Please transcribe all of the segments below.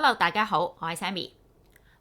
Hello，大家好，我係 Sammy。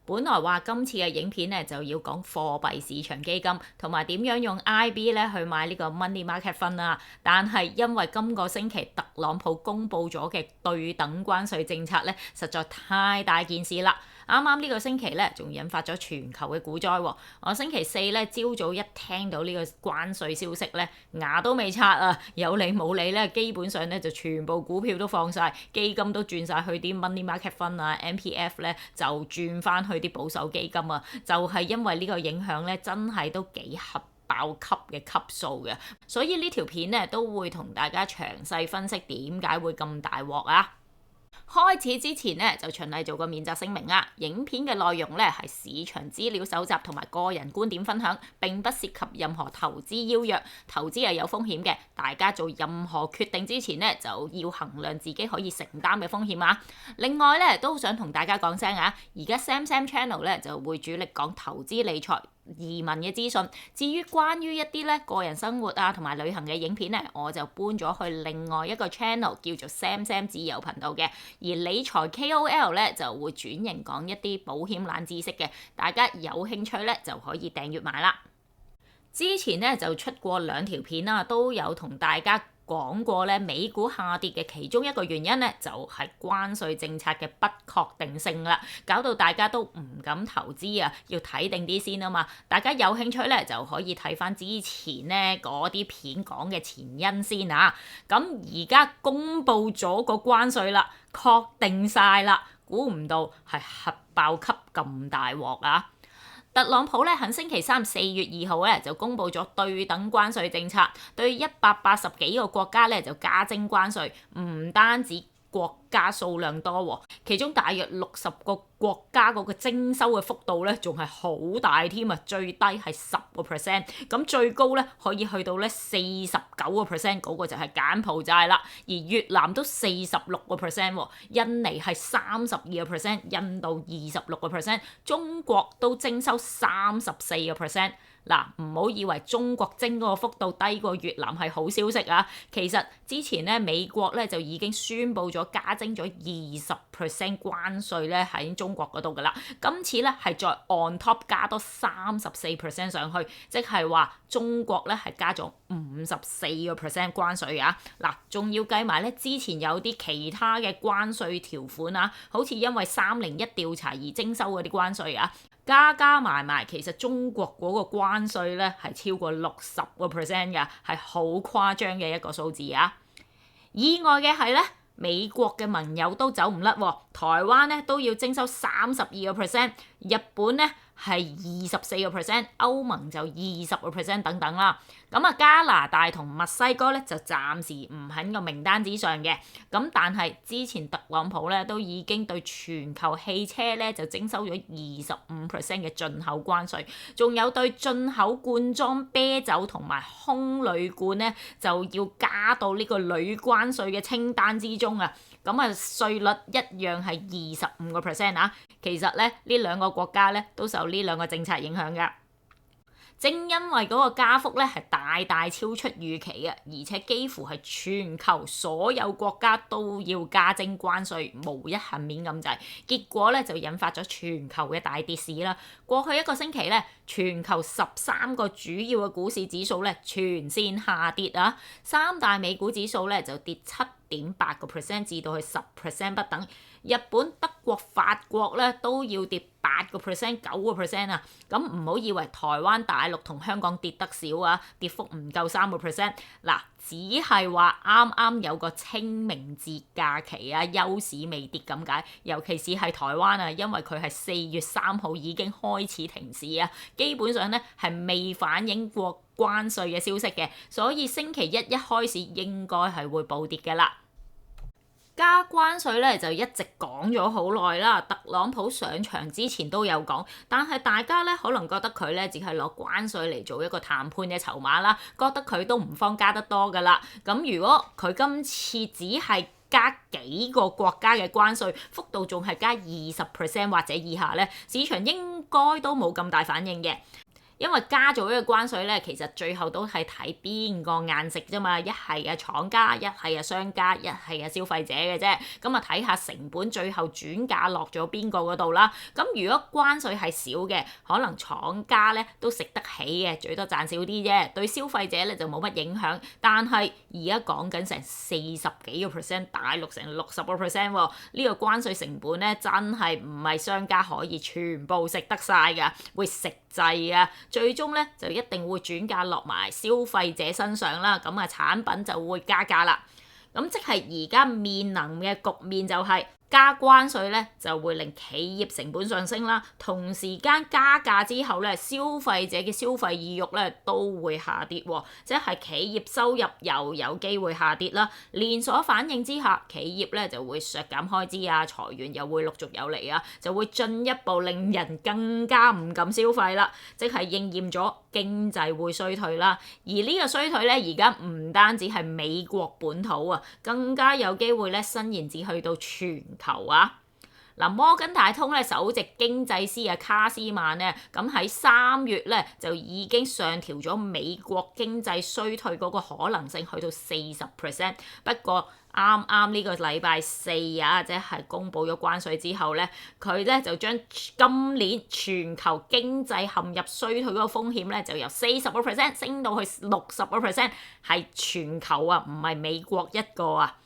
本來話今次嘅影片咧就要講貨幣市場基金同埋點樣用 IB 咧去買呢個 money market fund 啦，但係因為今個星期特朗普公布咗嘅對等關稅政策咧，實在太大件事啦。啱啱呢個星期咧，仲引發咗全球嘅股災喎。我星期四咧朝早一聽到呢個關稅消息咧，牙都未刷啊，有理冇理咧，基本上咧就全部股票都放晒，基金都轉晒去啲 money market fund 啊 ，MPF 咧就轉翻去啲保守基金啊。就係因為呢個影響咧，真係都幾核爆級嘅級數嘅，所以呢條片咧都會同大家詳細分析點解會咁大鑊啊！開始之前呢，就循例做個免責聲明啊！影片嘅內容呢，係市場資料搜集同埋個人觀點分享，並不涉及任何投資邀約，投資係有風險嘅。大家做任何決定之前呢，就要衡量自己可以承擔嘅風險啊！另外呢，都想同大家講聲啊，而家 Sam Channel 呢，就會主力講投資理財、移民嘅資訊。至於關於一啲咧個人生活啊同埋旅行嘅影片咧，我就搬咗去另外一個 channel 叫做 Sam 自由頻道嘅。而理財 KOL 咧就會轉型講一啲保險冷知識嘅，大家有興趣咧就可以訂閱埋啦。之前咧就出過兩條片啦，都有同大家講過咧，美股下跌嘅其中一個原因咧，就係關稅政策嘅不確定性啦，搞到大家都唔敢投資啊，要睇定啲先啊嘛。大家有興趣咧，就可以睇翻之前咧嗰啲片講嘅前因先啊。咁而家公布咗個關稅啦，確定晒啦，估唔到係核爆級咁大鑊啊！特朗普咧喺星期三4月2號咧就公布咗對等關稅政策，對180幾個國家咧就加徵關稅，唔單止國家數量多喎，其中大約60個國家嗰個徵收嘅幅度咧仲係好大添啊，最低係10%，咁最高咧可以去到咧49%，嗰個就係柬埔寨啦，而越南都46%，印尼係32%，印度26%，中國都徵收34%。嗱，唔好以為中國徵嗰個幅度低過越南係好消息啊！其實之前咧美國咧就已經宣布咗加徵咗20%關稅咧喺中國嗰度噶啦，今次咧係再 on top 加多34%上去，即係話中國咧係加咗54%關稅啊！嗱，仲要計埋咧之前有啲其他嘅關稅條款啊，好似因為301調查而徵收嗰啲關稅啊。加埋，其實中國嗰個關稅咧係超過60%嘅，係好誇張嘅一個數字啊！意外嘅係咧，美國嘅盟友都走唔甩喎，台灣咧都要徵收32%，日本咧係24%，歐盟就20%等等啦。咁啊，加拿大同墨西哥咧就暫時唔喺個名單之上嘅。咁但係之前特朗普咧都已經對全球汽車咧就徵收咗25%嘅進口關稅，仲有對進口罐裝啤酒同埋空鋁罐咧就要加到呢個鋁關稅嘅清單之中啊。咁啊，稅率一樣係25%啊。其實咧呢兩個國家咧都受呢兩個政策影響㗎。正因為嗰個加幅咧係大超出預期嘅，而且幾乎係全球所有國家都要加徵關稅，無一幸免咁滯。結果咧就引發咗全球嘅大跌市啦。過去一個星期咧，全球13個主要嘅股市指數咧全線下跌啊，三大美股指數咧就跌7.8%至到去10% 不等。日本、德國、法國咧都要跌8%、9% 啊！咁唔好以為台灣、大陸同香港跌得少啊，跌幅唔夠3%。嗱，只係話啱啱有個清明節假期啊，休市未跌咁解。尤其是係台灣啊，因為佢係4月3號已經開始停市啊，基本上咧係未反映過關稅嘅消息嘅，所以星期一開始應該係會暴跌嘅啦。加關稅咧就一直講咗好耐啦，特朗普上場之前都有講，但係大家咧可能覺得佢咧只係攞關稅嚟做一個談判嘅籌碼啦，覺得佢都唔方加得多噶啦。咁如果佢今次只係加幾個國家嘅關稅，幅度仲係加20%或者以下咧，市場應該都冇咁大反應嘅。因為加咗呢個關稅咧，其實最後都係睇邊個硬食啫嘛，一係啊廠家，一係啊商家，一係啊消費者嘅啫。咁啊睇下成本最後轉嫁落咗邊個嗰度啦。咁如果關稅係少嘅，可能廠家咧都食得起嘅，最多賺少啲啫，對消費者咧就冇乜影響。但係而家講緊成40幾個 percent，大陸成60%喎，呢個關稅成本咧真係唔係商家可以全部食得晒㗎，會食滯啊！最終咧就一定會轉嫁落埋消費者身上啦，咁啊產品就會加價啦。咁即係而家面臨嘅局面就係加關稅咧，就會令企業成本上升啦。同時間加價之後咧，消費者嘅消費意欲咧都會下跌喎，即係企業收入又有機會下跌啦。連鎖反應之下，企業咧就會削減開支啊，裁員又會陸續有嚟啊，就會進一步令人更加唔敢消費啦。即係應驗咗經濟會衰退啦。而呢個衰退咧，而家唔單止係美國本土啊，更加有機會咧伸延至去到全球啊！嗱，摩根大通咧首席經濟師啊卡斯曼咧，咁喺3月咧就已經上調咗美國經濟衰退嗰個可能性去到40%。不過啱啱呢個禮拜4啊，即係公布咗關稅之後咧，佢咧就將今年全球經濟陷入衰退嗰個風險咧，就由40% 升到去60%，係全球啊，唔係美國一個啊。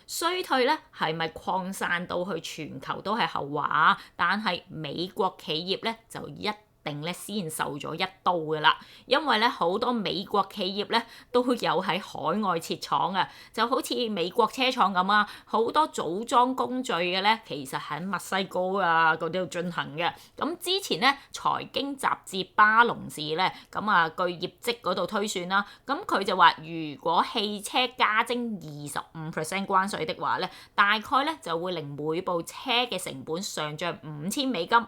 衰退咧係咪擴散到去全球都係後話，但係美國企業咧就一定咧先受咗一刀㗎啦，因為咧好多美國企業咧都有喺海外設廠啊，就好似美國車廠咁啊，好多組裝工序嘅咧其實喺墨西哥啊嗰度進行嘅。咁之前咧財經雜誌巴隆士咧咁啊據業績嗰度推算啦，咁佢就話如果汽車加徵25% 關稅的話咧，大概咧就會令每部車嘅成本上漲$5000。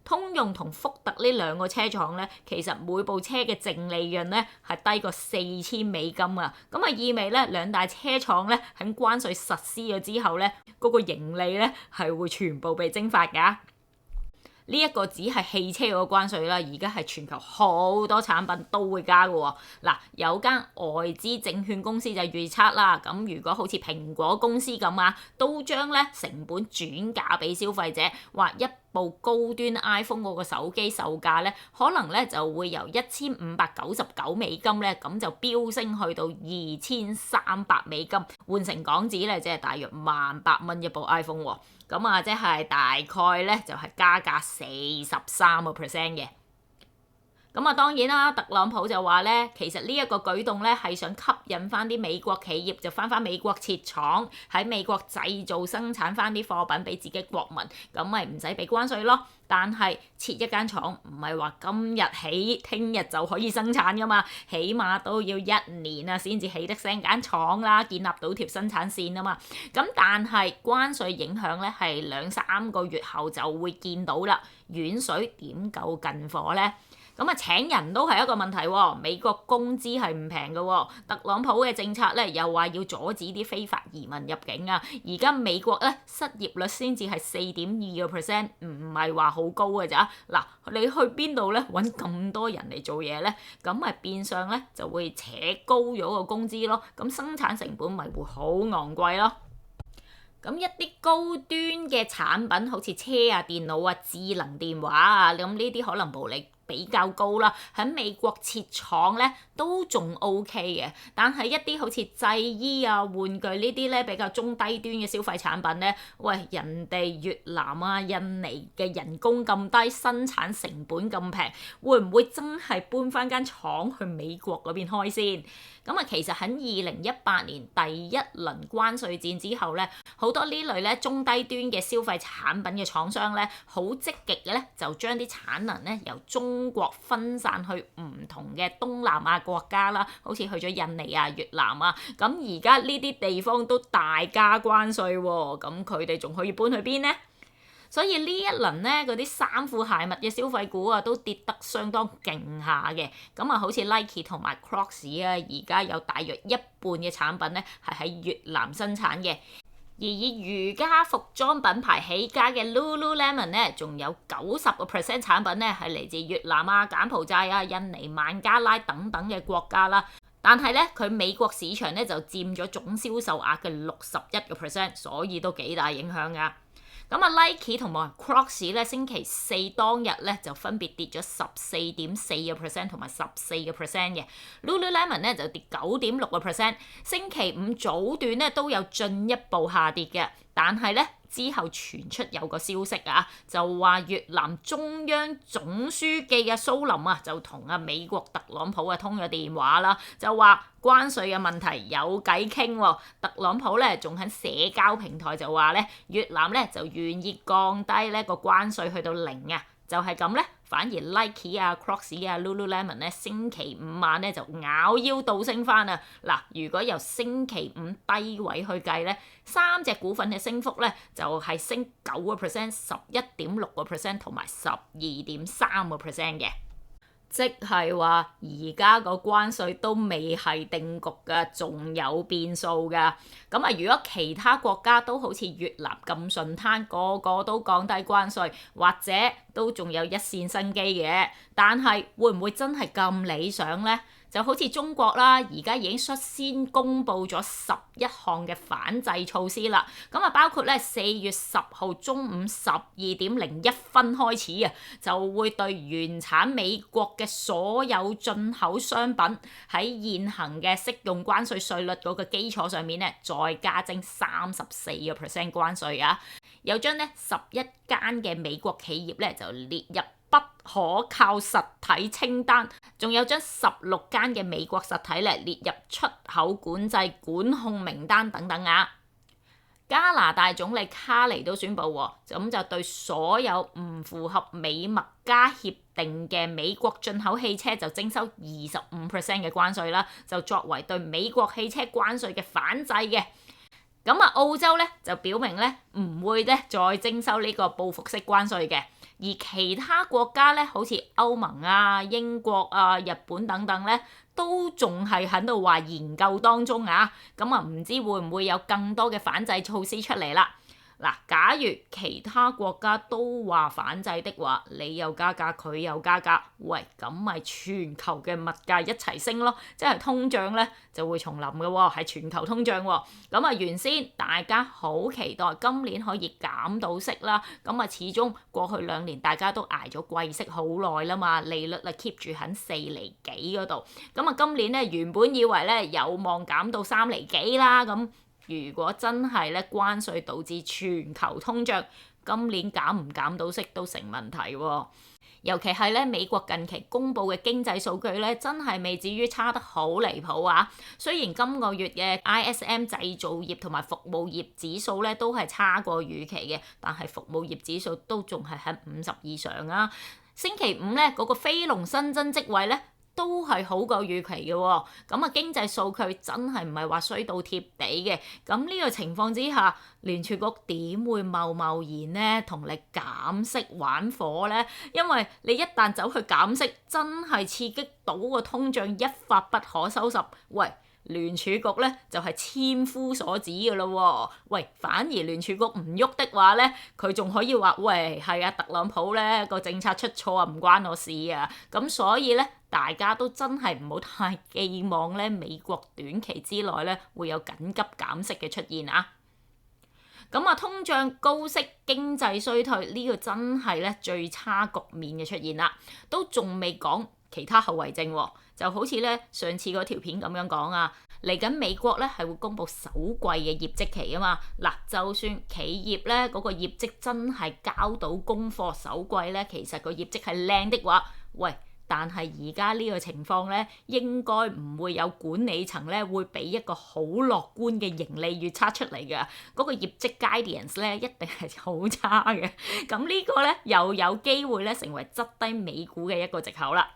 通用同福特呢兩個車廠咧，其實每部車嘅淨利潤咧係低過$4000啊！咁啊意味咧兩大車廠咧喺關稅實施咗之後咧，嗰個盈利咧係會全部被蒸發㗎。呢一個只係汽車嗰個關稅啦，而家係全球好多產品都會加嘅喎。嗱，有間外資證券公司就預測啦，咁如果好似蘋果公司咁啊，都將咧成本轉嫁俾消費者，話一部高端 iPhone 嗰個手機售價咧，可能咧就會由$1599咧，咁就飆升去到$2300，換成港紙咧，即係大約18,000一部 iPhone 喎。咁啊，即係大概咧就係加價43%嘅。咁啊，當然啦，特朗普就話咧，其實呢一個舉動咧係想吸引翻啲美國企業就翻美國設廠，喺美國製造生產翻啲貨品俾自己國民，咁咪唔使俾關稅咯。但係設一間廠唔係話今日起聽日就可以生產噶嘛，起碼都要1年啊先至起得成間廠啦，建立到條生產線啊嘛。咁但係關稅影響咧係2-3個月後就會見到啦。遠水點救近火咧？咁啊請人都係一個問題喎，美國工資係唔平嘅喎，特朗普嘅政策咧又話要阻止啲非法移民入境啊，而家美國咧失業率先至係4.2%，唔係話好高嘅咋。嗱，你去邊度咧揾咁多人嚟做嘢咧？咁咪變相咧就會扯高咗個工資咯，咁生產成本咪會好昂貴咯。咁一啲高端嘅產品，好似車啊、電腦啊、智能電話啊，咁呢啲可能毛利比較高啦，喺美國設廠咧都仲 OK 嘅，但係一啲好似製衣啊、玩具呢啲咧比較中低端嘅消費產品咧，喂，人哋越南啊、印尼嘅人工咁低，生產成本咁平，會唔會真係搬翻間廠去美國嗰邊開先？咁啊，其實喺2018年第一輪關稅戰之後咧，好多呢類咧中低端嘅消費產品嘅廠商咧，好積極嘅咧就將啲產能咧由中國分散去唔同嘅東南亞國家啦，好似去咗印尼啊、越南啊，咁而家呢啲地方都大加關稅喎，咁佢哋仲可以搬去邊呢？所以呢一輪咧，嗰啲衫褲鞋襪嘅消費股啊，都跌得相當勁下嘅。咁啊，好似 Nike 同埋 Crocs 啊，而家有大約一半嘅產品咧係喺越南生產嘅。而以瑜伽服裝品牌起家嘅 Lululemon 咧，仲有90% 產品咧係嚟自越南啊、柬埔寨啊、印尼、孟加拉等等嘅國家啦。但係咧，佢美國市場咧就佔咗總銷售額嘅61%，所以都幾大影響㗎。咁啊 Nike 同埋 Crocs 咧，星期四當日咧就分別跌咗14.4% 同埋14%嘅。Lululemon 咧就跌9.6%。星期五早段咧都有進一步下跌嘅，但係咧之後傳出有個消息啊，就話越南中央總書記嘅蘇林啊，就同啊美國特朗普啊通咗電話啦，就話關稅嘅問題有偈傾喎。特朗普咧仲喺社交平台就話咧，越南咧就願意降低呢個關稅去到0啊。就係咁咧，反而 Nike 啊、Crocs 啊、Lululemon 咧，星期五晚咧就咬腰倒升翻啊！嗱，如果由星期五低位去計咧，三隻股份嘅升幅咧就係升9%、11.6%同埋12.3% 嘅。即係話而家個關稅都未係定局㗎，仲有變數㗎。咁啊，如果其他國家都好似越南咁順攤，個個都降低關稅，或者都仲有一線生機嘅，但係會唔會真係咁理想呢？就好似中國啦，而家已經率先公布咗11項嘅反制措施啦。咁啊，包括咧4月10號中午12.01開始啊，就會對原產美國嘅所有進口商品喺現行嘅適用關稅稅率嗰個基礎上面咧，再加徵34% 關稅啊！又將咧11間嘅美國企業咧就列入不可靠實體清單，仲有將16間嘅美國實體咧列入出口管制管控名單等等啊。加拿大總理卡尼都宣布喎，咁就對所有唔符合美墨加協定嘅美國進口汽車就徵收25% 嘅關稅啦，就作為對美國汽車關稅嘅反制嘅。咁啊，澳洲咧就表明咧唔會咧再徵收呢個報復式關稅嘅。而其他國家咧，好似歐盟啊、英國啊、日本等等咧，都仲係喺度話研究當中啊。咁啊，唔知會唔會有更多嘅反制措施出嚟啦？嗱，假如其他國家都話反制的話，你又加價，佢又加價，喂，咁咪全球嘅物價一齊升咯，即係通脹咧就會重臨嘅喎，係全球通脹喎。咁啊，原先大家好期待今年可以減到息啦，咁啊，始終過去2年大家都捱咗貴息好耐啦嘛，利率啊 keep 住喺4厘幾嗰度，咁啊，今年咧原本以為咧有望減到3厘幾啦，咁。如果真係咧關稅導致全球通脹，今年減唔減到息都成問題喎。尤其係咧美國近期公布嘅經濟數據咧，真係未至於差得好離譜啊！雖然今個月嘅 ISM 製造業同埋服務業指數咧都係差過預期嘅，但係服務業指數都仲係喺50以上啊。星期五咧嗰個非農新增職位咧，都係好過預期嘅喎，咁啊經濟數據真係唔係話衰到貼地嘅，咁呢個情況之下，聯儲局點會貿然呢同你減息玩火呢？因為你一旦走去減息，真係刺激到個通脹一發不可收拾，喂！聯儲局咧就係千夫所指嘅咯喎，喂，反而聯儲局唔喐的話咧，佢仲可以話，喂，係啊，特朗普咧個政策出錯啊，唔關我事啊，咁所以咧，大家都真係唔好太寄望咧美國短期之內咧會有緊急減息嘅出現啊。咁啊，通脹高息、經濟衰退呢個真係咧最差局面嘅出現啦，都仲未講其他後遺症喎。就好似咧上次嗰條片咁樣講啊，嚟緊美國咧係會公布首季嘅業績期啊嘛。嗱，就算企業咧嗰個業績真係交到功課，首季咧其實個業績係靚的話，喂，但係而家呢個情況咧，應該唔會有管理層咧會俾一個好樂觀嘅盈利預測出嚟嘅，嗰個業績 guidance 咧一定係好差嘅。咁呢個咧又有機會咧成為質低美股嘅一個藉口啦。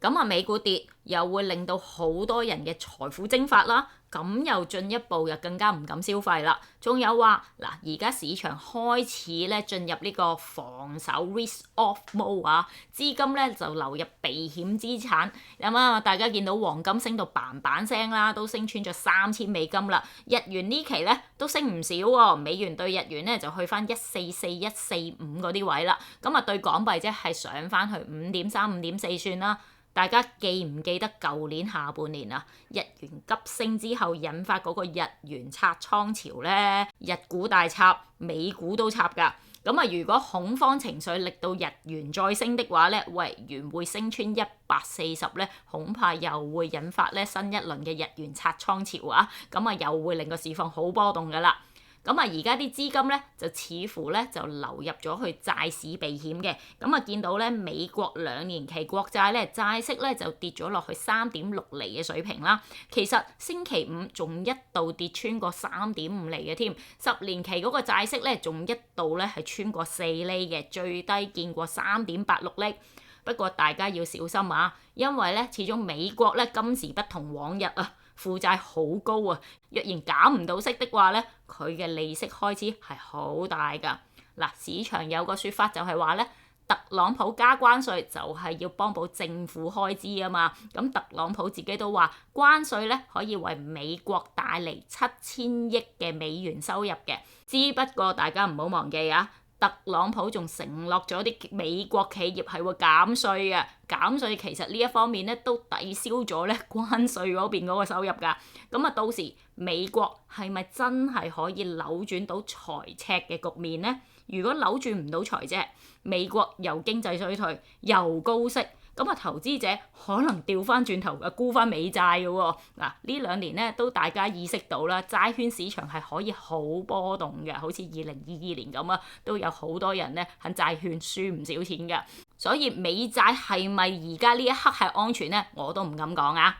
咁啊，美股跌又會令到好多人嘅財富蒸發啦，咁又進一步又更加唔敢消費啦。仲有話嗱，而家市場開始咧進入呢個防守 risk off mode 啊，資金咧就流入避險資產。咁啊，大家見到黃金升到嘭嘭聲啦，都升穿咗$3000啦。日元呢期咧都升唔少喎，美元對日元咧就去翻144、145嗰啲位啦。咁啊，對港幣即係上翻去5.3、5.4算啦。大家記唔記得舊年下半年啊，日元急升之後引發嗰個日元拆倉潮咧，日股大插，美股都插㗎。咁啊，如果恐慌情緒力到日元再升的話咧，喂，元會升穿140咧，恐怕又會引發咧新一輪嘅日元拆倉潮啊！咁啊，又會令個市況好波動㗎啦。咁啊，而家啲資金咧就似乎咧就流入咗去債市避險嘅。咁啊，見到咧美國2年期國債咧債息咧就跌咗落去3.6厘嘅水平啦。其實星期五仲一度跌穿過3.5厘嘅添，10年期嗰個債息咧仲一度咧係穿過4厘嘅，最低見過3.86厘。不過大家要小心啊，因為咧始終美國咧今時不同往日啊。負債好高啊！若然減唔到息的話咧，佢嘅利息開支係好大㗎。嗱，市場有個説法就係話咧，特朗普加關稅就係要幫補政府開支啊嘛。咁特朗普自己都話關稅咧可以為美國帶嚟7000億嘅美元收入嘅。之不過大家唔好忘記啊。特朗普仲承諾咗啲美國企業係會減稅嘅，減稅其實呢一方面咧都抵消咗咧關稅嗰邊嗰個收入㗎。咁啊，到時美國係咪真係可以扭轉到財赤嘅局面呢？如果扭轉唔到財赤，美國又經濟衰退又高息。咁啊，投資者可能調翻轉頭沽翻美債嘅喎。嗱，呢2年咧都大家意識到啦，債券市場係可以好波動嘅，好似2022年咁啊，都有好多人咧喺債券輸唔少錢嘅。所以美債係咪而家呢一刻係安全咧？我都唔敢講啊。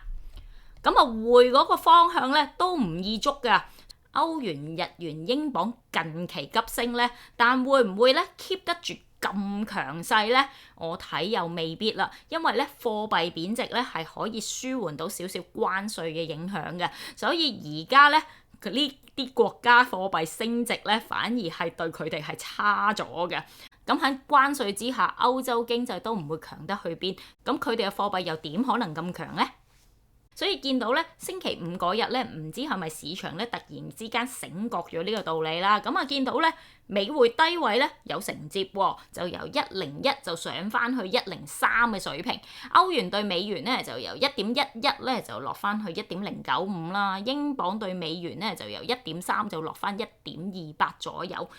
咁啊，匯嗰個方向咧都唔易捉㗎。歐元、日元、英鎊近期急升咧，但會唔會咧 keep 得住咁強勢咧？我睇又未必啦，因為咧貨幣貶值咧係可以舒緩到少少關稅嘅影響嘅，所以而家咧呢啲國家貨幣升值咧反而係對佢哋係差咗嘅。咁喺關稅之下，歐洲經濟都唔會強得去邊，咁佢哋嘅貨幣又點可能咁強咧？所以見到咧，星期五嗰日咧，唔知係咪市場咧突然之間醒覺咗呢個道理啦？咁啊，見到咧美匯低位咧有承接喎，就由101就上翻去103嘅水平。歐元對美元咧就由1.11咧就落翻去1.095啦，英鎊對美元咧就由1.3就落翻1.28左右。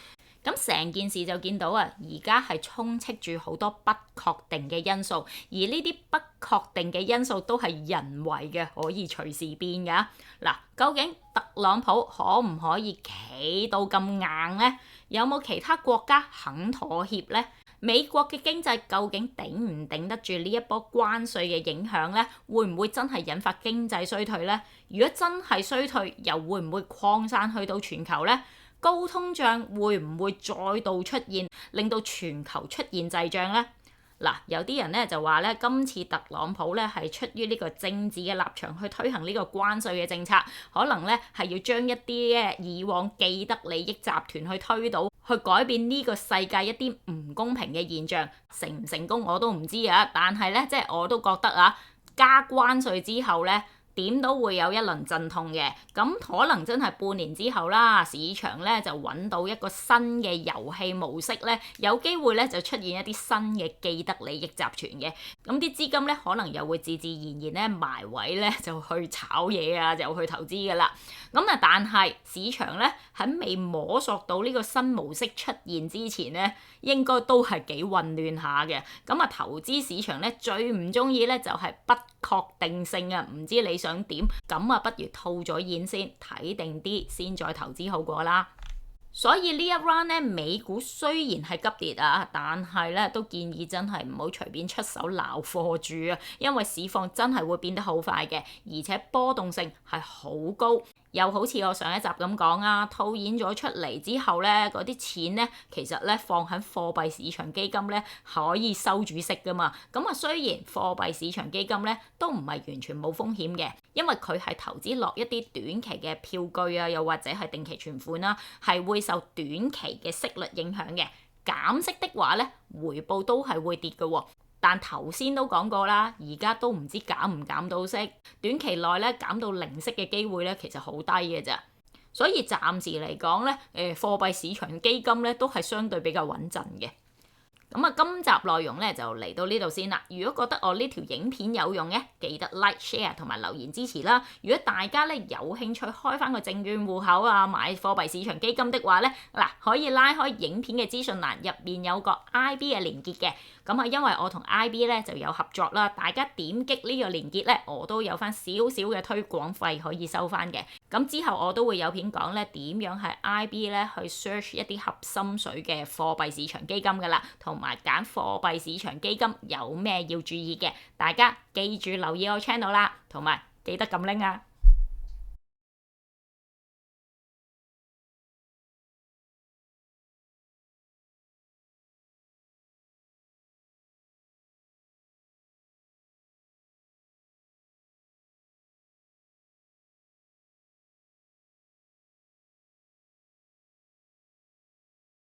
咁成件事就見到啊，而家係充斥住好多不確定嘅因素，而呢啲不確定嘅因素都係人為嘅，可以隨時變㗎。嗱，究竟特朗普可唔可以企到咁硬呢？有冇其他國家肯妥協呢？美國嘅經濟究竟頂唔頂得住呢一波關稅嘅影響呢？會唔會真係引發經濟衰退呢？如果真係衰退，又會唔會擴散去到全球呢？高通脹會唔會再度出現，令到全球出現滯脹呢？嗱，有啲人咧就話咧，今次特朗普咧係出於呢個政治嘅立場去推行呢個關稅嘅政策，可能咧係要將一啲以往既得利益集團去推倒，去改變呢個世界一啲唔公平嘅現象。成唔成功我都唔知啊，但係咧即係我都覺得啊，加關稅之後咧，點都會有一輪陣痛嘅，咁可能真係半年之後啦，市場咧就揾到一個新嘅遊戲模式咧，有機會咧就出現一啲新嘅既得利益集團嘅，咁啲資金咧可能又會自自然然咧埋位咧就去炒嘢啊，就去投資噶啦。咁啊，但係市場咧喺未摸索到呢個新模式出現之前咧，應該都係幾混亂下嘅。咁啊，投資市場咧最唔中意咧就係不確定性啊，唔知你想點，咁啊不如套咗現先，睇定啲先再投資好過啦。所以呢一 round 咧，美股雖然係急跌啊，但係咧都建議真係唔好隨便出手撈貨住啊，因為市況真係會變得好快嘅，而且波動性係好高。又好似我上一集咁講啊，套現咗出嚟之後咧，嗰啲錢咧其實咧放喺貨幣市場基金咧可以收住息噶嘛。咁啊，雖然貨幣市場基金咧都唔係完全冇風險嘅，因為佢係投資落一啲短期嘅票據啊，又或者係定期存款啦，係會受短期嘅息率影響嘅。減息的話咧，回報都係會跌嘅喎。但頭先都講過啦，而家都唔知減唔減到息，短期內咧減到零息嘅機會咧其實好低嘅咋。所以暫時嚟講咧，貨幣市場基金咧都係相對比較穩陣嘅。咁啊，今集內容咧就嚟到呢度先啦。如果覺得我呢條影片有用嘅，記得 like、share 同埋留言支持啦。如果大家咧有興趣開翻個證券戶口啊，買貨幣市場基金的話咧，嗱可以拉開影片嘅資訊欄，入面有個 IB 嘅連結嘅。咁啊，因為我同 IB 咧就有合作啦，大家點擊呢個連結咧，我都有翻少少嘅推廣費可以收翻嘅。咁之後我都會有片講咧點樣喺 IB 咧去 search 一啲合心水嘅貨幣市場基金噶啦，同埋揀貨幣市場基金有咩要注意嘅，大家記住留意我 channel 啦，同埋記得撳 link啊！